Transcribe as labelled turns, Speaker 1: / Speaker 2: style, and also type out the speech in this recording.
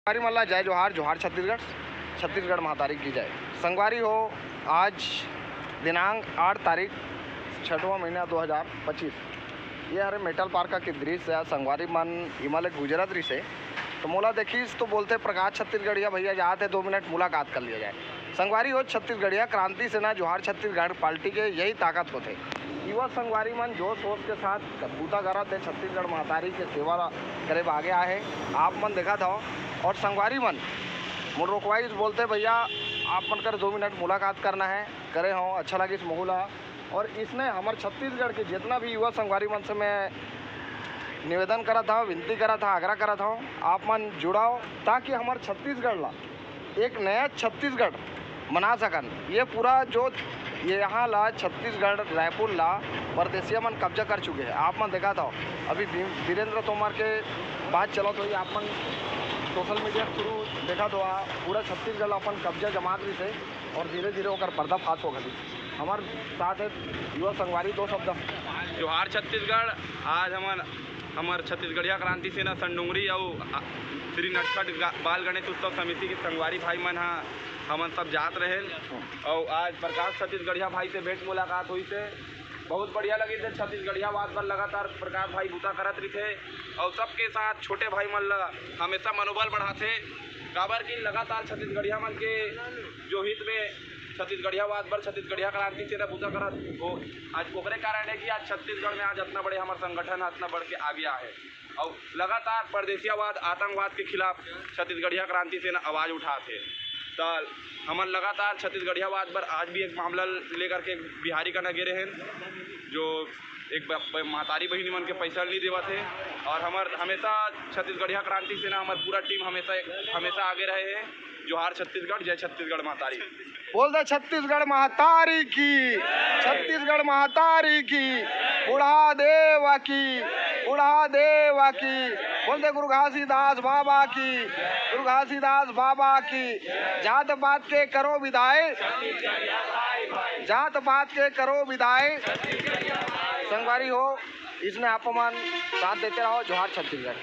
Speaker 1: संगवारी मल्ला जय जोहार जोहार छत्तीसगढ़। छत्तीसगढ़ महातारी की जय। संगवारी हो आज दिनांक 8 तारीख 6वां महीना 2025 ये हरे मेटल पार्क के दृश्य है। संगवारी मन हिमालय गुजरात रही से तो मोला देखीस तो बोलते प्रकाश छत्तीसगढ़िया भैया जाते 2 मिनट मुलाकात कर लिया जाए। संगवारी हो छत्तीसगढ़िया क्रांति सेना जोहार छत्तीसगढ़ पार्टी के यही ताकत होते। युवा संगवारी मन जोश होश के साथ बूता करत है छत्तीसगढ़ महातारी के सेवा करे आगे आए आप मन देखा था। और संगवारी मन मुझ रोकवाई बोलते भैया आप मन कर 2 मिनट मुलाकात करना है करे हों अच्छा लगे इस माहौल। और इसने हमारे छत्तीसगढ़ के जितना भी युवा संगवारी मन से मैं निवेदन करा था, विनती करा था, आग्रह करा था आप मन जुड़ाओ ताकि हमारे छत्तीसगढ़ ला एक नया छत्तीसगढ़ बना सकन। ये पूरा जो ये यहाँ ला छत्तीसगढ़ रायपुर ला परदेसिया मन कब्जा कर चुके हैं। आप मन देखा था अभी वीरेंद्र तोमर के बात चलत हुई आप मन सोशल मीडिया के थ्रू देखा तो पूरा छत्तीसगढ़ अपन कब्जा जमात रही थे और धीरे धीरे होकर पर्दाफाश हो गई। हमारे साथ है युवा संगवारी 2 शब्द
Speaker 2: जोहार छत्तीसगढ़। आज हमार छत्तीसगढ़िया क्रांति सेना संडुंगरी और श्री नटखट बाल गणेश उत्सव समिति के संगवारी भाई मन हमन सब जात रहे और आज प्रकाश छत्तीसगढ़िया भाई से भेंट मुलाकात हुई थे। बहुत बढ़िया लगी थे। छत्तीसगढ़िया बात पर लगातार प्रकाश भाई बूता करत रही थे और सबके साथ छोटे भाई मन हमेशा मनोबल बढ़ाते काबर की लगातार छत्तीसगढ़िया मन के जो हित में छत्तीसगढ़िया बात पर छत्तीसगढ़िया क्रांति सेना बूता करत हो। आज ओकरे कारण है कि आज छत्तीसगढ़ में आज इतना बड़े हमारे संगठन इतना बढ़ के आ गया है और लगातार परदेसियावाद आतंकवाद के खिलाफ छत्तीसगढ़िया क्रांति सेना आवाज़ उठाते। तो हमन लगातार छत्तीसगढ़ियावाद पर आज भी एक मामला लेकर के बिहारी का नगे रहे जो एक महतारी बहिनी मन के पैसा नहीं देवा थे और हमेशा छत्तीसगढ़िया क्रांति सेना हमारा पूरा टीम हमेशा आगे रहे हैं। जोहार छत्तीसगढ़ जय छत्तीसगढ़ महातारी।
Speaker 1: बोल दे छत्तीसगढ़ महातारी की, छत्तीसगढ़ महातारी की, बुढ़ा देवा की, बुढ़ा देवा की। बोल दे गुरु घासीदास बाबा की, गुरु घासीदास बाबा की। जात पात के करो विदाई, जात पात के करो विदाई। संगवारी हो इसमें आप मन साथ देते रहो। जोहार छत्तीसगढ़।